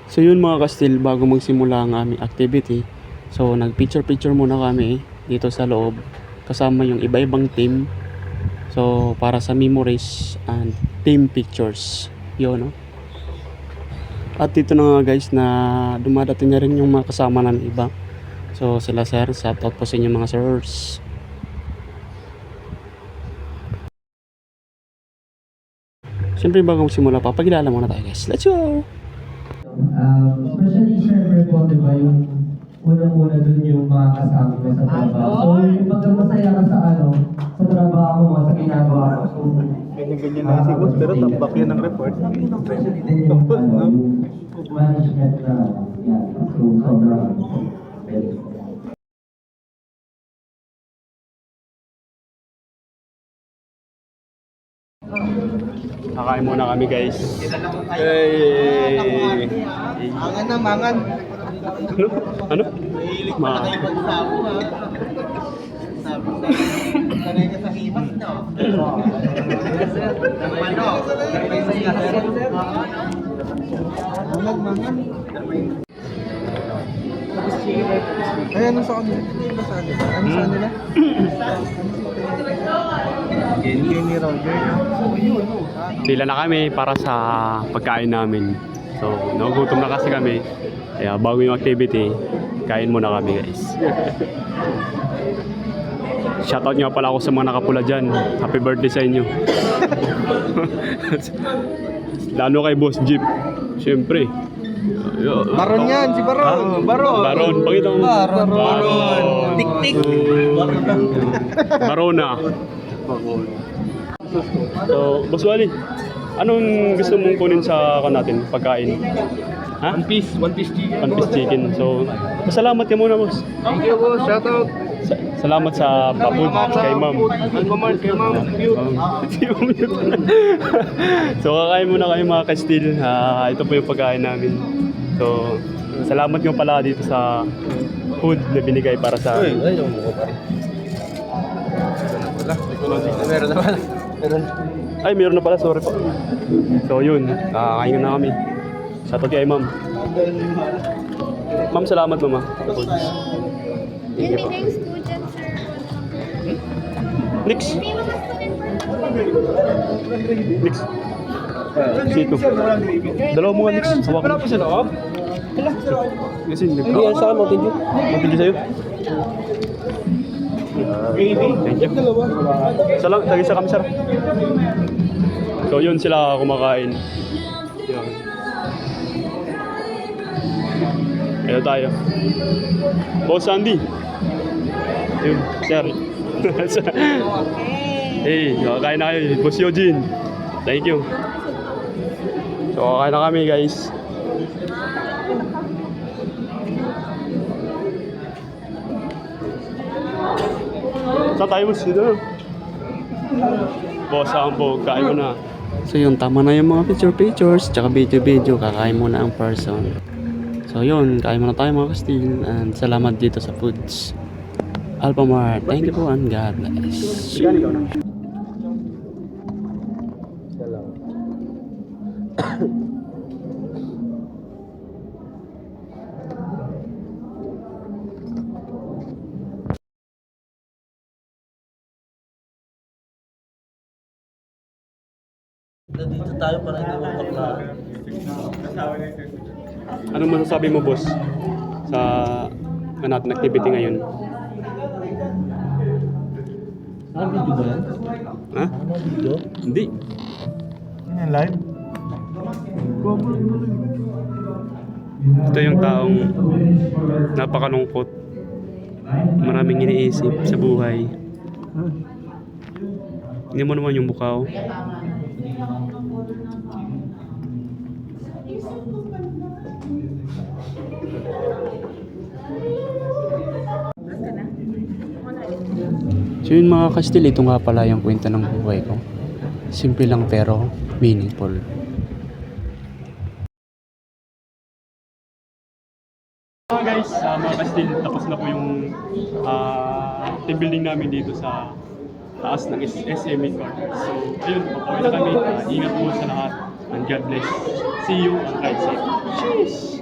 So yun mga kastil, bago magsimula ang aming activity, so nag-picture muna kami dito sa loob kasama yung iba-ibang team. So para sa memories and team pictures. Yun, no? At dito na nga guys na dumadating na rin yung mga kasama ng iba. So sila sir, shout out po sa inyo mga sirs. Siyempre bago magsimula, papakilala muna tayo guys. Let's go! Especially syempre po, di ba, yung unang-una dun yung mga kasama mo sa trabaho. So, yung pagka masaya ka sa sa trabaho mo, sa ginagawa mo. So, ganyan-ganyan na si boss, pero tambak yan ng report. especially din yung, yung management na, yan. So, sobrang very. Kakain muna kami guys. Hey! Mangan na, mangan. Ano? Ma. Sanay ka sa himas, no? Mangan. Ay, ano sa kanila? Ano sa kanila? Ano sa kanila? Kenny Roger. Pila na kami para sa pagkain namin. So, nagugutom na kasi kami. Kaya bago yung activity, kain muna kami guys. Shoutout nga pala ako sa mga nakapula dyan. Happy birthday sa inyo. Lalo kay Boss Jeep. Siyempre. Baron yan, si Baron. Baron, pakita mo. Baron. Tik-tik. Barona. So, Boss Wally, anong gusto mong kunin sa natin, pagkain? Ha? One piece chicken. One piece chicken. So, salamat ka muna, boss. Thank you, boss. Shout out. Salamat sa papud kay ma'am. Alphamart kay ma'am. So, kakain muna kayo mga kastil. Ito po yung pagkain namin. So, salamat nyo pala dito sa food na binigay para sa amin. Ay, yung mukha pa rin. Meron naman. Ay, meron na pala. Sorry po. So, yun. Kakain na kami. Shoutout kay ma'am. Ma'am, salamat mama. May mga student, sir. Next. May mga student. Next. Sito. Dalawa mo nga next. Hawak mo. sa loob? Kasi nagka... Hindi, saan mo? Thank you. Thank you sa'yo. Thank you. Salam, tagi sa kami, sir. So, yun sila kumakain. Yun. Ayan tayo. Boss Sandy. Yun, sir. Hey, kakain na kayo. Boss Eugene. Thank you. So, kakain na kami, guys. Saan tayo, boss? Dito. Boss, ambog. Kain mo na. So, yun. Tama na yung mga pictures. Tsaka video. Kakain mo na ang person. So, yun. Kain muna tayo mga kastil. And salamat dito sa foods. Alphamart. Thank you po and God bless. Nandito tayo para hindi mo bakla. Anong masasabi mo, boss? Sa natin activity ngayon? Video ba yan? Ha? Video? Hindi. Yan, live? Ito yung taong napakalungkot. Maraming iniisip sa buhay. Hindi mo naman yung mukha, oh. So yun mga kastil, ito nga pala yung kwento ng buhay ko. Simple lang pero meaningful. Guys, mga kastil, tapos na po yung team building namin dito sa taas ng SM Corners. So, ayun, papuwi na kami. Ingat po sa lahat. And God bless. See you on ride safe. Cheers!